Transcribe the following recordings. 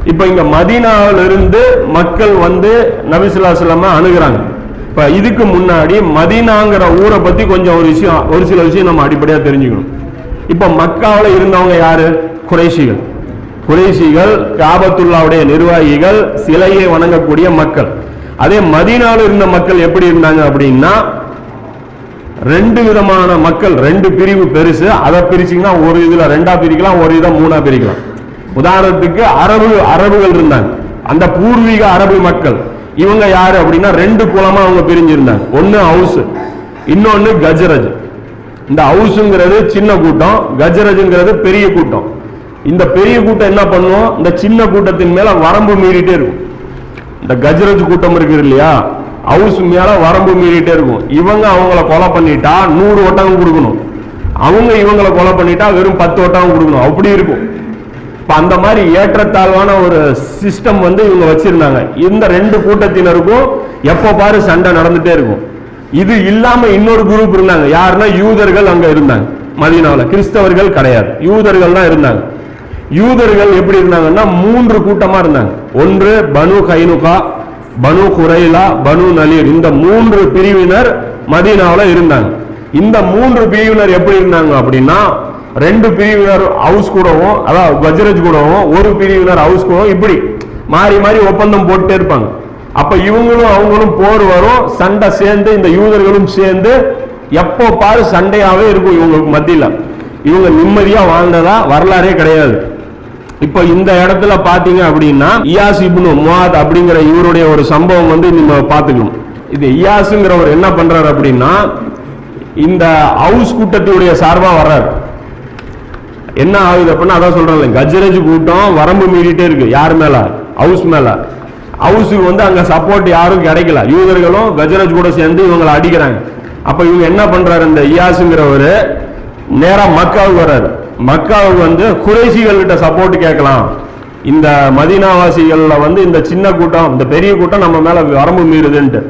இப்ப இங்க மதீனாவிலிருந்து மக்கள் வந்து நபி ஸல்லல்லாஹு அலைஹி வஸல்லம் அணுகுறாங்க. இப்ப இதுக்கு முன்னாடி மதீனாங்கிற ஊரை பத்தி கொஞ்சம் ஒரு சில விஷயம் நம்ம அடிப்படையா தெரிஞ்சுக்கணும். இப்ப மக்காவில் இருந்தவங்க யாரு? குறைஷிகள். குறைஷிகள் காபத்துல்லாவுடைய நிர்வாகிகள், சிலையை வணங்கக்கூடிய மக்கள். அதே மதீனாவில் இருந்த மக்கள் எப்படி இருந்தாங்க அப்படின்னா, ரெண்டு விதமான மக்கள், ரெண்டு பிரிவு பெருசு. அதை பிரிச்சிங்கன்னா ஒரு இதுல ரெண்டா பிரிக்கலாம், ஒரு இதை மூணா பிரிக்கலாம். உதாரணத்துக்கு அரபுகள் இருந்தாங்க, அந்த பூர்வீக அரபு மக்கள். இவங்க யாரு அப்படின்னா ரெண்டு குலமா அவங்க பிரிஞ்சிருந்தாங்க. ஒன்னு ஹவுஸ், இன்னொன்னு கஜரஜ். இந்த ஹவுஸ்ங்கிறது சின்ன கூட்டம், கஜரஜ்ங்கிறது பெரிய கூட்டம். இந்த பெரிய கூட்டம் என்ன பண்ணுவோம், இந்த சின்ன கூட்டத்தின் மேல வரம்பு மீறிட்டே இருக்கும். இந்த கஜரஜ் கூட்டம் இருக்கு இல்லையா, ஹவுஸ் மேல வரம்பு மீறிட்டே இருக்கும். இவங்க அவங்கள கொலை பண்ணிட்டா 100 ஒட்டகம் கொடுக்கணும், அவங்க இவங்களை கொலை பண்ணிட்டா வெறும் 10 ஒட்டகம் கொடுக்கணும், அப்படி இருக்கும். அந்த மாதிரி ஏற்றத்தாழ்வான ஒரு சிஸ்டம் வந்து இவங்க வச்சிருந்தாங்க. இந்த ரெண்டு கூட்டத்தினருக்கும் எப்ப பாரு சண்டை நடந்துட்டே இருக்கும். இது இல்லாம இன்னொரு குரூப் இருந்தாங்க, யாருன்னா யூதர்கள் அங்க இருந்தாங்க. மதீனாவுல கிறிஸ்தவர்கள் கிடையாது, யூதர்கள் தான் இருந்தாங்க. யூதர்கள் எப்படி இருந்தாங்கன்னா 3 கூட்டமா இருந்தாங்க. ஒன்று பனு கைனுகா, பனு குரைலா, பனு நலீர். இந்த 3 பிரிவினர் மதீனாவுல இருந்தாங்க. இந்த 3 பிரிவினர் எப்படி இருந்தாங்க அப்படின்னா, 2 பிரிவினர் ஹவுஸ் கூடவும், அதாவது கஜரஜ் கூடவும், ஒரு பிரிவினர் ஹவுஸ் கூடவும், இப்படி மாறி மாறி ஒப்பந்தம் போட்டே இருப்பாங்க. அப்ப இவங்களும் அவங்களும் போர் வரும், சண்டை சேர்ந்து இந்த யூதர்களும் சேர்ந்து எப்போ பாரு சண்டையாவே இருக்கும் இவங்களுக்கு மத்தியில. இவங்க நிம்மதியா வாழ்ந்ததா வரலாறே கிடையாது. இப்ப இந்த இடத்துல பாத்தீங்க அப்படின்னா இயாஸ் இப்னு முஆத் அப்படிங்கிற இவருடைய ஒரு சம்பவம் வந்து நம்ம பாத்துக்கணும். இது இயாஸ்ங்கிறவர் என்ன பண்றாரு அப்படின்னா, இந்த ஹவுஸ் கூட்டத்துடைய சார்பா வர்றாரு. என்ன ஆகுது அப்படின்னா, அதான் சொல்றேன், கஜரஜ் கூட்டம் வரம்பு மீறிட்டே இருக்கு. யார் மேல? ஹவுஸ் மேல. ஹவுஸுக்கு வந்து அங்க சப்போர்ட் யாரும் கிடைக்கல, யூதர்களும் கஜரஜ் கூட சேர்ந்து இவங்களை அடிக்கிறாங்க. அப்ப இவங்க என்ன பண்றாரு, இந்த இயாஸ்ங்கிறவரு நேரா மக்காவுக்கு வர்றாரு. மக்காவுக்கு வந்து குறைஷிகள் கிட்ட சப்போர்ட் கேட்கலாம், இந்த மதீனாவாசிகள்ல வந்து இந்த சின்ன கூட்டம், இந்த பெரிய கூட்டம் நம்ம மேல வரம்பு மீறுதுன்ட்டு.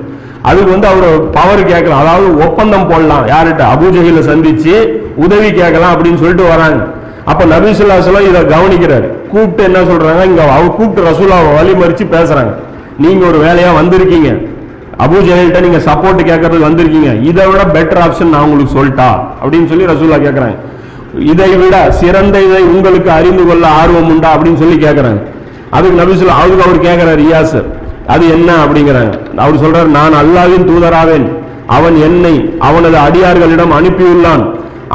அதுக்கு வந்து அவர் பவர் கேட்கலாம், அதாவது ஒப்பந்தம் போடலாம். யார்கிட்ட? அபூஜஹில சந்திச்சு உதவி கேட்கலாம் அப்படின்னு சொல்லிட்டு வராங்க. அப்ப நபி ஸல்லல்லாஹு அலைஹி வஸல்லம் இதை கவனிக்கிறாரு. கூப்பிட்டு என்ன சொல்றாங்க, இங்க அவர் கூப்பிட்டு ரசூலுல்லாஹ் வழிமறிச்சு பேசுறாங்க. நீங்க ஒரு வேலையா வந்திருக்கீங்க, அபூஜஹில்கிட்ட நீங்க சப்போர்ட் கேட்கறதுக்கு வந்திருக்கீங்க, இதை விட பெட்டர் ஆப்ஷன் நான் உங்களுக்கு சொல்லிட்டா அப்படின்னு சொல்லி ரசூலுல்லாஹ் கேட்கறாங்க. இதை விட சிறந்த இதை உங்களுக்கு அறிந்து கொள்ள ஆர்வம் உண்டா அப்படின்னு சொல்லி கேட்கறாங்க. அதுக்கு நபி ஸல்லல்லாஹு அலைஹி வஸல்லம் அவர் கேட்கிறார், இயாஸ் அது என்ன அப்படிங்கிறாங்க. அவர் சொல்றாரு, நான் அல்லாஹ்வின் தூதராவேன், அவன் என்னை அவனது அடியார்களிடம் அனுப்பியுள்ளான்,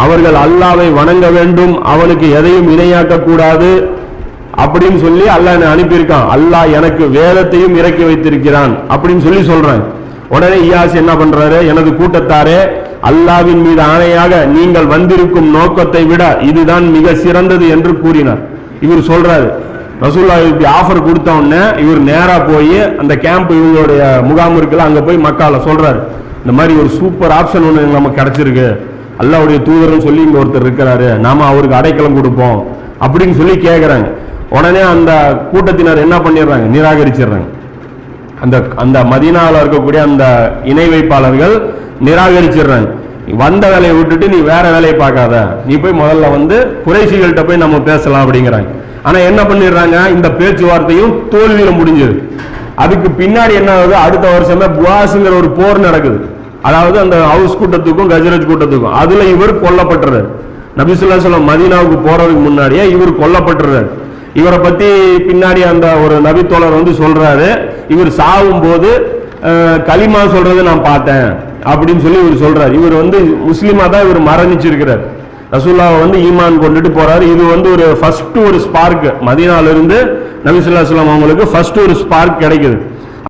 அவர்கள் அல்லாஹ்வை வணங்க வேண்டும், அவனுக்கு எதையும் இணையாக்க கூடாது அப்படின்னு சொல்லி அல்லாஹ் என்னை அனுப்பியிருக்கான், அல்லாஹ் எனக்கு வேதத்தையும் இறக்கி வைத்திருக்கிறான் அப்படின்னு சொல்லி சொல்றாங்க. உடனே இயாஸ் என்ன பண்றாரு, எனது கூட்டத்தாரே, அல்லாஹ்வின் மீது ஆணையாக நீங்கள் வந்திருக்கும் நோக்கத்தை விட இதுதான் மிக சிறந்தது என்று கூறினார். இவர் சொல்றாரு, ரசூலுல்லாஹ்வுக்கு ஆஃபர் கொடுத்த உடனே இவர் நேரா போய் அந்த கேம்ப் இவங்களுடைய முகாம் இருக்குல்ல, அங்க போய் மக்கால சொல்றாரு, இந்த மாதிரி ஒரு சூப்பர் ஆப்ஷன் ஒன்று நமக்கு கிடைச்சிருக்கு, அல்லாஹ்வுடைய தூதர்னு சொல்லி இங்க ஒருத்தர் இருக்கிறாரு, நாம அவருக்கு அடைக்கலம் கொடுப்போம் அப்படின்னு சொல்லி கேட்கிறாங்க. உடனே அந்த கூட்டத்தினர் என்ன பண்ணிடுறாங்க, நிராகரிச்சிடுறாங்க. அந்த மதீனாவில் இருக்கக்கூடிய அந்த இணை வைப்பாளர்கள் நிராகரிச்சிடுறாங்க. வந்த வேலையை விட்டுட்டு நீ வேற வேலையை பார்க்காத, நீ போய் முதல்ல வந்து குறைஷிகள்கிட்ட போய் நம்ம பேசலாம் அப்படிங்கிறாங்க. ஆனா என்ன பண்ணிடுறாங்க, இந்த பேச்சுவார்த்தையும் தோல்வியில முடிஞ்சது. அதுக்கு பின்னாடி என்ன ஆகுது, அடுத்த வருஷமே புவாஸ்ங்கிற ஒரு போர் நடக்குது. அதாவது அந்த ஹவுஸ் கூட்டத்துக்கும் கஜரஜ் கூட்டத்துக்கும். அதுல இவர் கொல்லப்பட்டுறாரு. நபி ஸல்லல்லாஹு அலைஹி வஸல்லம் மதீனாவுக்கு போறதுக்கு முன்னாடியே இவர் கொல்லப்பட்டுறாரு. இவரை பத்தி பின்னாடி அந்த ஒரு நபி தோழர் வந்து சொல்றாரு, இவர் சாவும் போது கலிமா சொல்றது நான் பார்த்தேன் அப்படின்னு சொல்லி இவர் சொல்றாரு. இவர் வந்து முஸ்லிமா தான் இவர் மரணிச்சிருக்கிறார். ரசூலுல்லாஹ் வந்து ஈமான் கொண்டுட்டு போறாரு. இது வந்து ஒரு ஃபர்ஸ்ட் ஒரு ஸ்பார்க், மதீனால இருந்து நபி ஸல்லல்லாஹு அலைஹி வஸல்லம் அவங்களுக்கு ஃபர்ஸ்ட் ஒரு ஸ்பார்க் கிடைக்குது.